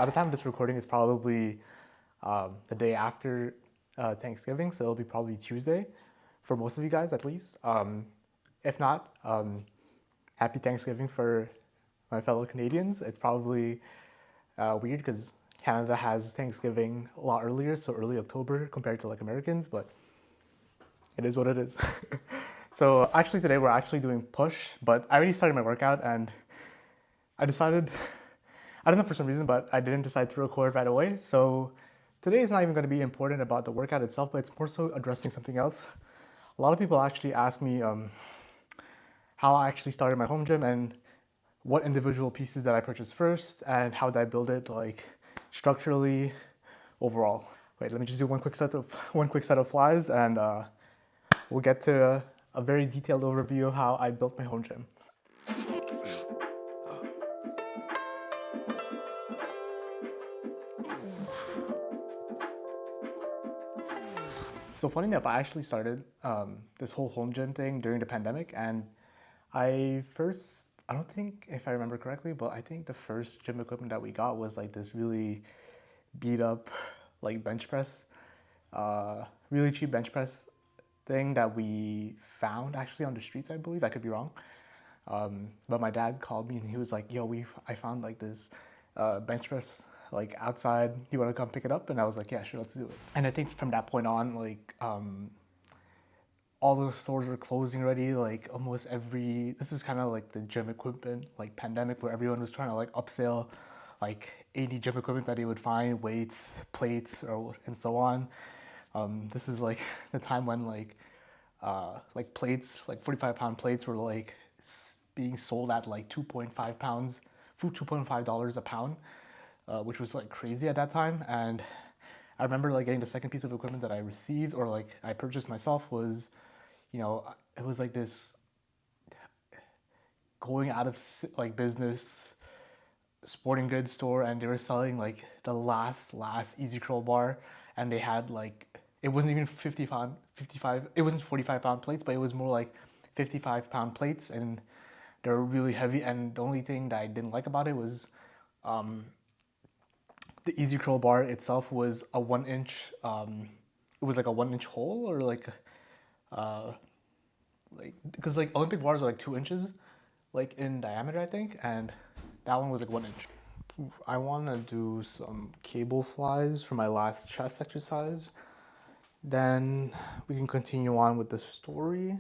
at the time of this recording, it's probably the day after Thanksgiving, so it'll be probably Tuesday for most of you guys at least. If not, happy Thanksgiving for my fellow Canadians. It's probably weird because Canada has Thanksgiving a lot earlier, so early October compared to like Americans, but it is what it is. So actually today we're actually doing push, but I already started my workout and I decided, I don't know for some reason, but I didn't decide to record right away. So today is not even going to be important about the workout itself, but it's more so addressing something else. A lot of people actually ask me how I actually started my home gym and what individual pieces that I purchased first and how did I build it like structurally overall. Wait, let me just do one quick set of flies and we'll get to a very detailed overview of how I built my home gym. So funny enough, I actually started this whole home gym thing during the pandemic, and I don't think if I remember correctly, but I think the first gym equipment that we got was like this really beat up like bench press, really cheap bench press thing that we found actually on the streets, I believe. I could be wrong. But my dad called me and he was like, yo, I found like this bench press like outside. You want to come pick it up? And I was like, yeah, sure, let's do it. And I think from that point on, like all the stores were closing already. Like almost this is kind of like the gym equipment like pandemic where everyone was trying to like upsell like 80 gym equipment that they would find, weights, plates, and so on. This is like the time when like plates, like 45-pound plates were like being sold at like 2.5 pounds, $2.5 a pound, which was like crazy at that time. And I remember like getting the second piece of equipment that I received or like I purchased myself was, it was like this going out of like business sporting goods store, and they were selling like the last easy curl bar, and they had like, it wasn't even 55, it wasn't 45-pound plates, but it was more like 55-pound plates, and they were really heavy. And the only thing that I didn't like about it was the easy curl bar itself was a 1-inch, it was like a 1-inch hole, or like because like Olympic bars are like 2 inches like in diameter, I think, and that one was like 1 inch. I want to do some cable flies for my last chest exercise. Then we can continue on with the story.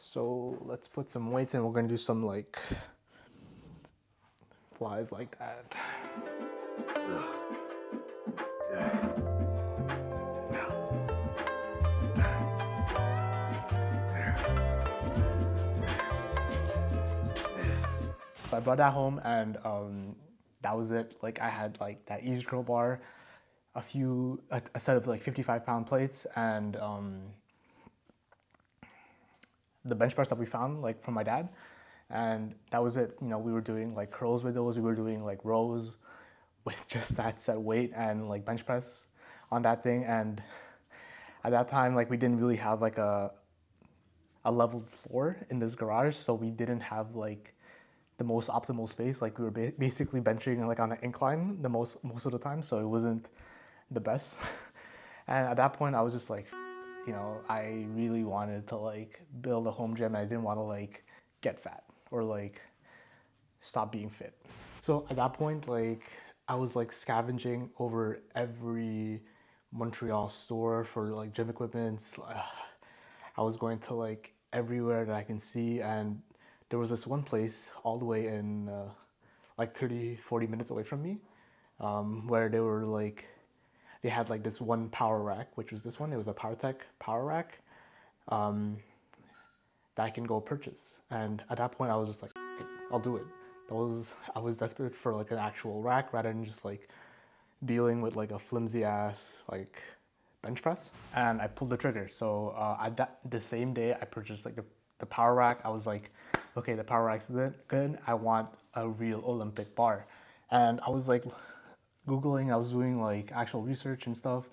So let's put some weights in. We're going to do some like flies like that. So I brought that home, and that was it. Like I had like that easy curl bar, a set of like 55-pound plates, and the bench press that we found like from my dad, and that was it. We were doing like curls with those. We were doing like rows with just that set weight and like bench press on that thing. And at that time, like we didn't really have like a leveled floor in this garage, so we didn't have like the most optimal space. Like we were basically benching like on an incline the most of the time, so it wasn't the best. And at that point I was just like, I really wanted to like build a home gym, and I didn't want to like get fat or like stop being fit. So at that point, like I was like scavenging over every Montreal store for like gym equipment. I was going to like everywhere that I can see, and there was this one place all the way in like 30-40 minutes away from me, where they had like this one power rack, which was this one. It was a PowerTech power rack that I can go purchase. And at that point I was just like, I'll do it. I was desperate for like an actual rack rather than just like dealing with like a flimsy ass like bench press. And I pulled the trigger. So the same day I purchased like the power rack. I was like, okay, the power rack's good. I want a real Olympic bar. And I was like Googling, I was doing like actual research and stuff.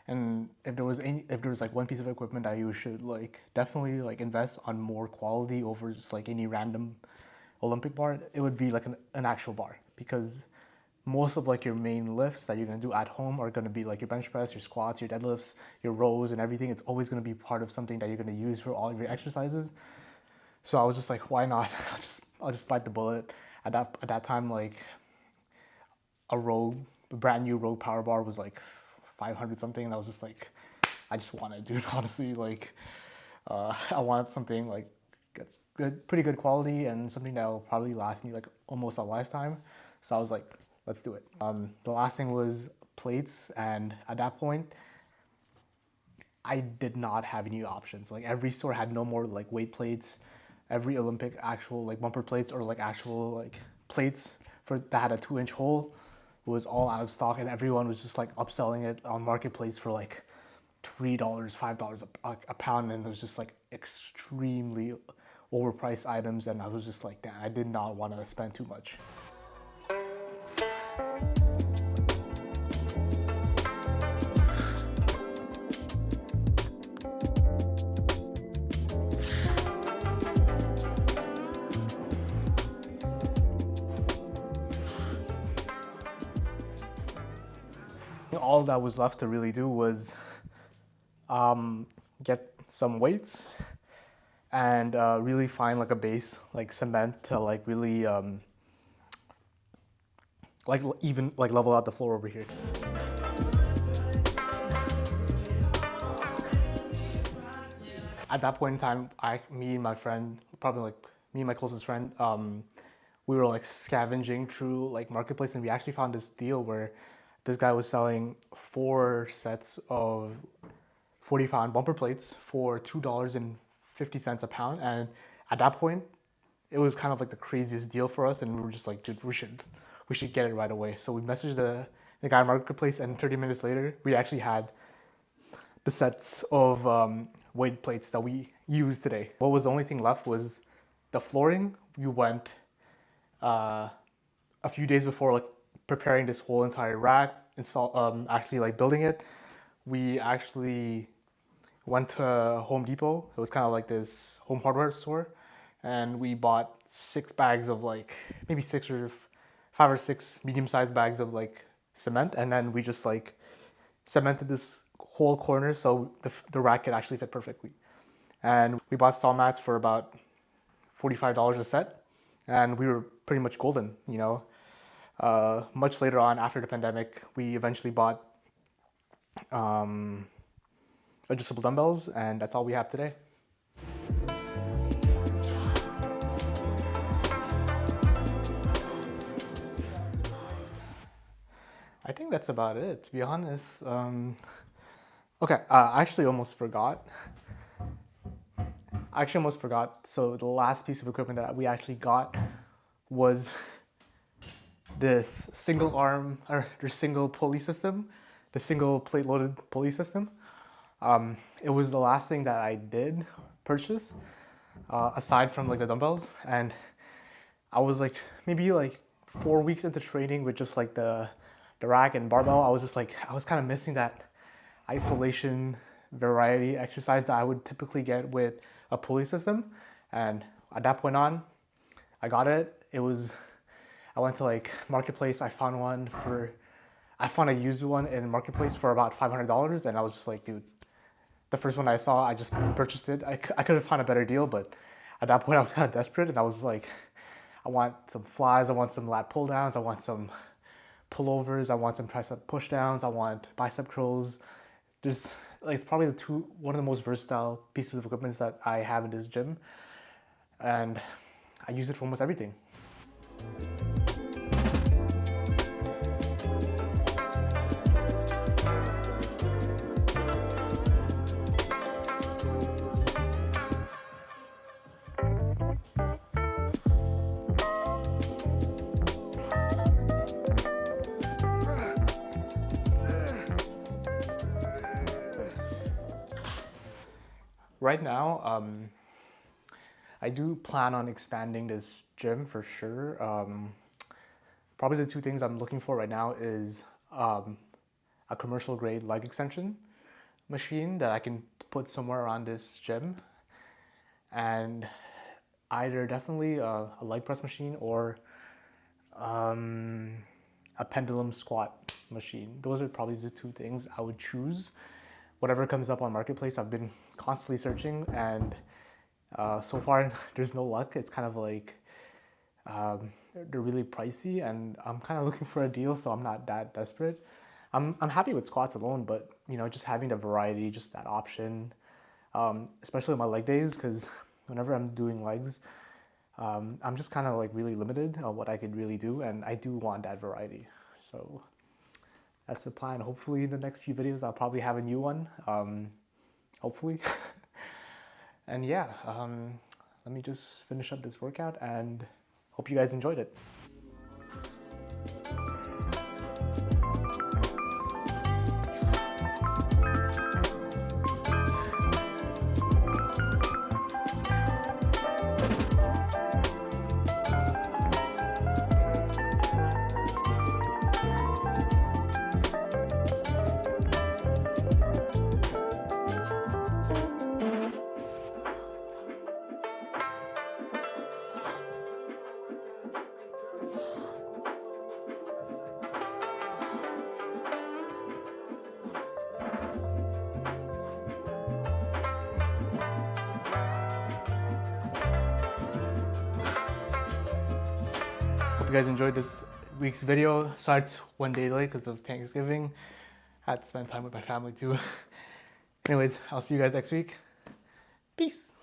And if there was like one piece of equipment that you should like definitely like invest on more quality over just like any random Olympic bar, it would be like an actual bar, because most of like your main lifts that you're gonna do at home are gonna be like your bench press, your squats, your deadlifts, your rows, and everything. It's always gonna be part of something that you're gonna use for all of your exercises. So I was just like, why not? I'll just bite the bullet. At that time, like a brand new Rogue power bar was like 500 something, and I was just like, I just want it, dude. Honestly, like, I wanted something like that's good, pretty good quality, and something that will probably last me like almost a lifetime. So I was like, let's do it. The last thing was plates, and at that point, I did not have any options. Like every store had no more like weight plates. Every Olympic actual like bumper plates or like actual like plates for that had a 2-inch hole was all out of stock, and everyone was just like upselling it on marketplace for like $3, $5 a pound, and it was just like extremely overpriced items. And I was just like, damn, I did not want to spend too much. All that was left to really do was get some weights and really find like a base, like cement, to like really like even like level out the floor over here. At that point in time, me and my friend, probably like me and my closest friend, we were like scavenging through like marketplace, and we actually found this deal where this guy was selling 4 sets of 40-pound bumper plates for $2.50 a pound. And at that point, it was kind of like the craziest deal for us, and we were just like, dude, we should get it right away. So we messaged the guy marketplace, and 30 minutes later, we actually had the sets of weight plates that we use today. What was the only thing left was the flooring. We went a few days before like preparing this whole entire rack, actually like building it. We actually went to Home Depot. It was kind of like this home hardware store, and we bought 6 bags of like maybe 5 or 6 medium-sized bags of like cement, and then we just like cemented this whole corner so the rack could actually fit perfectly. And we bought stall mats for about $45 a set, and we were pretty much golden, you know. Much later on, after the pandemic, we eventually bought adjustable dumbbells, and that's all we have today. I think that's about it, to be honest. Okay, I actually almost forgot. So the last piece of equipment that we actually got was this single arm or the single pulley system, the single plate loaded pulley system. It was the last thing that I did purchase, aside from like the dumbbells. And I was like maybe like 4 weeks into training with just like the rack and barbell. I was kind of missing that isolation variety exercise that I would typically get with a pulley system. And at that point on, I got it. I went to like marketplace. I found a used one in marketplace for about $500, and I was just like, dude, the first one I saw, I just purchased it. I could have found a better deal, but at that point I was kind of desperate, and I was like, I want some flies, I want some lat pull downs, I want some pullovers, I want some tricep push downs, I want bicep curls. There's like, it's probably one of the most versatile pieces of equipment that I have in this gym, and I use it for almost everything. Right now, I do plan on expanding this gym for sure. Probably the 2 things I'm looking for right now is a commercial grade leg extension machine that I can put somewhere around this gym, and either definitely a leg press machine or a a pendulum squat machine. Those are probably the two things I would choose. Whatever comes up on Marketplace, I've been constantly searching, and so far there's no luck. It's kind of like they're really pricey, and I'm kind of looking for a deal, so I'm not that desperate. I'm happy with squats alone, but you know, just having the variety, just that option, especially on my leg days, because whenever I'm doing legs, I'm just kind of like really limited on what I could really do, and I do want that variety. So that's the plan. Hopefully in the next few videos I'll probably have a new one, hopefully. And yeah, let me just finish up this workout and hope you guys enjoyed it. Hope you guys enjoyed this week's video. Sorry it's one day late because of Thanksgiving. I had to spend time with my family too. Anyways, I'll see you guys next week. Peace.